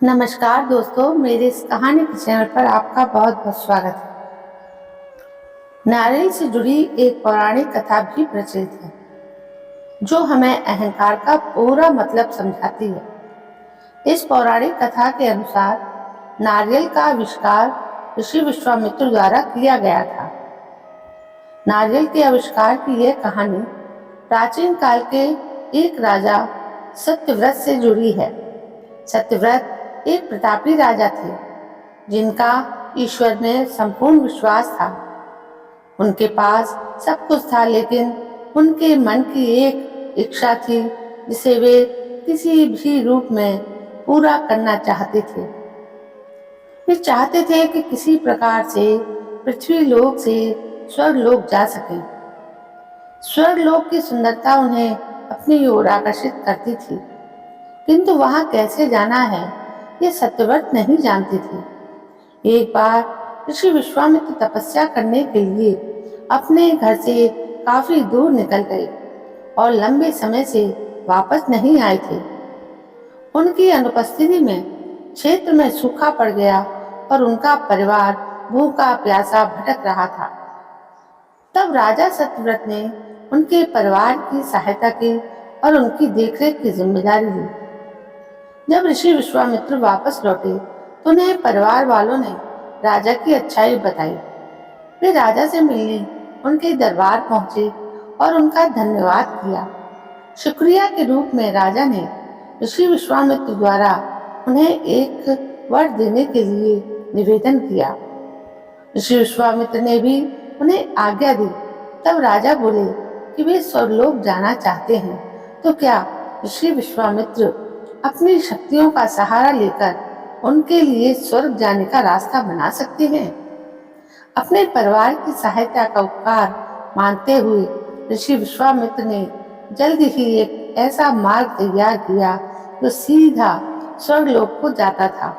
नमस्कार दोस्तों, मेरे इस कहानी के चैनल पर आपका बहुत बहुत स्वागत है। नारियल से जुड़ी एक पौराणिक कथा भी प्रचलित है जो हमें अहंकार का पूरा मतलब समझाती है। इस पौराणिक कथा के अनुसार नारियल का आविष्कार ऋषि विश्वामित्र द्वारा किया गया था। नारियल के आविष्कार की यह कहानी प्राचीन काल के एक राजा सत्यव्रत से जुड़ी है। सत्यव्रत एक प्रतापी राजा थे जिनका ईश्वर में संपूर्ण विश्वास था। उनके पास सब कुछ था, लेकिन उनके मन की एक इच्छा थी जिसे वे किसी भी रूप में पूरा करना चाहते थे। वे चाहते थे कि किसी प्रकार से पृथ्वी लोक से स्वर्गलोक जा सके। स्वर्गलोक की सुंदरता उन्हें अपनी ओर आकर्षित करती थी, किंतु वहां कैसे जाना है ये सत्यव्रत नहीं जानती थी। एक बार ऋषि विश्वामित्र तपस्या करने के लिए अपने घर से काफी दूर निकल गए और लंबे समय से वापस नहीं आए थे। उनकी अनुपस्थिति में क्षेत्र में सूखा पड़ गया और उनका परिवार भूखा प्यासा भटक रहा था। तब राजा सत्यव्रत ने उनके परिवार की सहायता की और उनकी देखरेख की जिम्मेदारी ली। जब ऋषि विश्वामित्र वापस लौटे तो उन्हें परिवार वालों ने राजा की अच्छाई बताई। वे राजा से मिलने उनके दरबार पहुंचे और उनका धन्यवाद किया। शुक्रिया के रूप में राजा ने ऋषि विश्वामित्र द्वारा उन्हें एक वर देने के लिए निवेदन किया। ऋषि विश्वामित्र ने भी उन्हें आज्ञा दी। तब राजा बोले कि वे स्वर्गलोक जाना चाहते हैं, तो क्या ऋषि विश्वामित्र अपनी शक्तियों का सहारा लेकर उनके लिए स्वर्ग जाने का रास्ता बना सकते हैं? अपने परिवार की सहायता का उपकार मानते हुए ऋषि विश्वामित्र ने जल्द ही एक ऐसा मार्ग तैयार किया जो सीधा स्वर्गलोक को जाता था।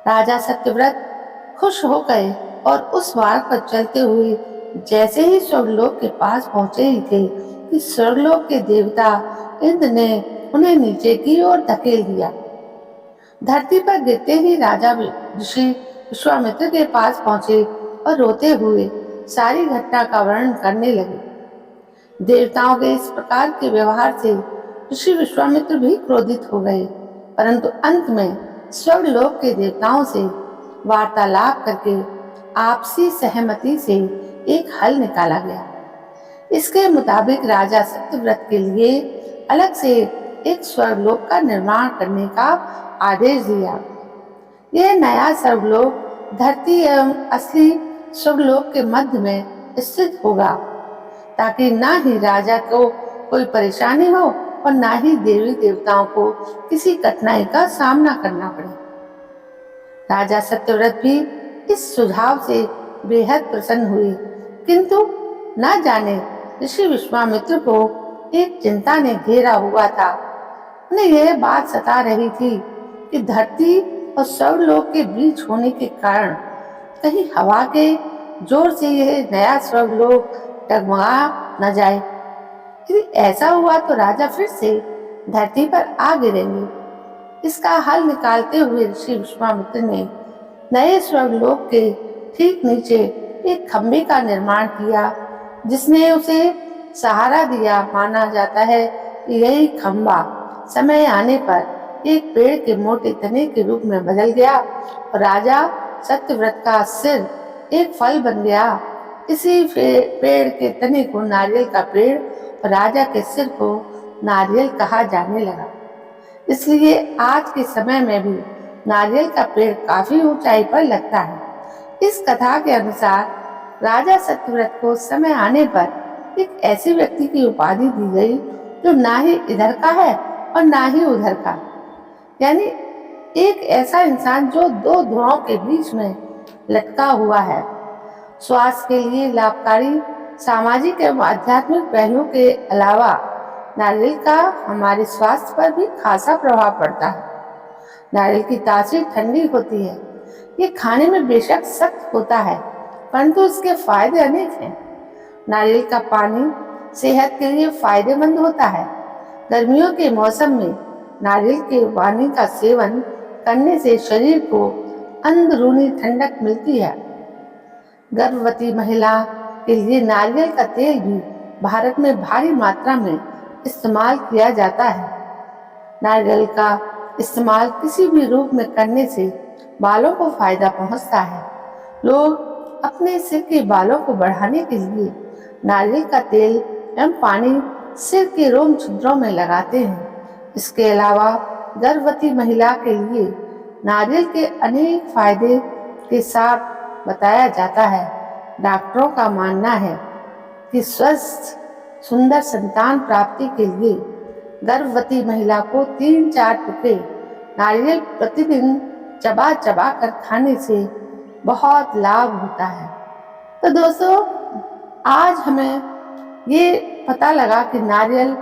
राजा सत्यव्रत खुश हो गए और उस मार्ग पर चलते हुए जैसे ही स्वर्गलोक के पास पहुंचे ही थे कि स्वर्गलोक के देवता इंद्र ने उन्हें नीचे की ओर धकेल दिया। धरती पर गिरते ही राजा ऋषि विश्वामित्र के पास पहुंचे और रोते हुए सारी घटना का वर्णन करने लगे। देवताओं के इस प्रकार के व्यवहार से ऋषि विश्वामित्र भी क्रोधित हो गए, परंतु अंत में स्वर्गलोक के देवताओं से वार्तालाप करके आपसी सहमति से एक हल निकाला गया। इसके मुताबिक राजा सत्यव्रत के लिए अलग से एक स्वर्गलोक का निर्माण करने का आदेश दिया। यह नया स्वर्गलोक धरती एवं असली स्वर्गलोक के मध्य में स्थित होगा, ताकि न ही राजा को कोई परेशानी हो और न ही देवी देवताओं को किसी कठिनाई का सामना करना पड़े। राजा सत्यव्रत भी इस सुझाव से बेहद प्रसन्न हुए, किंतु न जाने ऋषि विश्वामित्र को एक चिंता ने घेरा हुआ था। उन्हें यह बात सता रही थी कि धरती और स्वर्गलोक के बीच होने के कारण कहीं हवा के जोर से यह नया स्वर्गलोक डगमगा न जाए। यदि ऐसा हुआ तो राजा फिर से धरती पर आ गिरेंगे। इसका हल निकालते हुए ऋषि विश्वामित्र ने नए स्वर्गलोक के ठीक नीचे एक खंभे का निर्माण किया, जिसने उसे सहारा दिया। माना जाता है कि यही खंभा समय आने पर एक पेड़ के मोटे तने के रूप में बदल गया और राजा सत्यव्रत का सिर एक फल बन गया। इसी पेड़ के तने को नारियल का पेड़ और राजा के सिर को नारियल कहा जाने लगा। इसलिए आज के समय में भी नारियल का पेड़ काफी ऊंचाई पर लगता है। इस कथा के अनुसार राजा सत्यव्रत को समय आने पर एक ऐसे व्यक्ति की उपाधि दी गई जो ना ही इधर का है और ना ही उधर का, यानी एक ऐसा इंसान जो दो ध्रुवों के बीच में लटका हुआ है। स्वास्थ्य के लिए लाभकारी सामाजिक एवं आध्यात्मिक पहलुओं के अलावा नारियल का हमारे स्वास्थ्य पर भी खासा प्रभाव पड़ता है। नारियल की तासीर ठंडी होती है। ये खाने में बेशक सख्त होता है, परंतु इसके फायदे अनेक हैं। नारियल का पानी सेहत के लिए फायदेमंद होता है। गर्मियों के मौसम में नारियल के पानी का सेवन करने से शरीर को अंदरूनी ठंडक मिलती है। गर्भवती महिला के लिए नारियल का तेल भी भारत में भारी मात्रा में इस्तेमाल किया जाता है। नारियल का इस्तेमाल किसी भी रूप में करने से बालों को फायदा पहुंचता है। लोग अपने सिर के बालों को बढ़ाने के लिए नारियल का तेल एवं पानी सिर के रोम छिद्रों में लगाते हैं। इसके अलावा गर्भवती महिला के लिए नारियल के अनेक फायदे के साथ बताया जाता है। डॉक्टरों का मानना है कि स्वस्थ सुंदर संतान प्राप्ति के लिए गर्भवती महिला को 3-4 टुकड़े नारियल प्रतिदिन चबा चबा कर खाने से बहुत लाभ होता है। तो दोस्तों, आज हमें ये पता लगा कि नारियल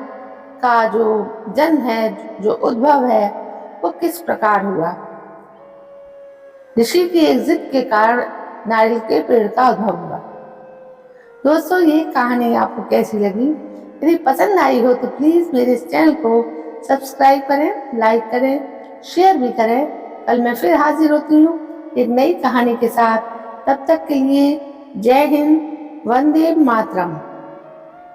का जो जन्म है, जो उद्भव है, वो किस प्रकार हुआ। ऋषि की एक जिद के कारण नारियल के पेड़ का उद्भव हुआ। दोस्तों, ये कहानी आपको कैसी लगी? यदि पसंद आई हो तो प्लीज मेरे इस चैनल को सब्सक्राइब करें, लाइक करें, शेयर भी करें। कल मैं फिर हाजिर होती हूँ एक नई कहानी के साथ। तब तक के लिए जय हिंद, वंदे मातरम।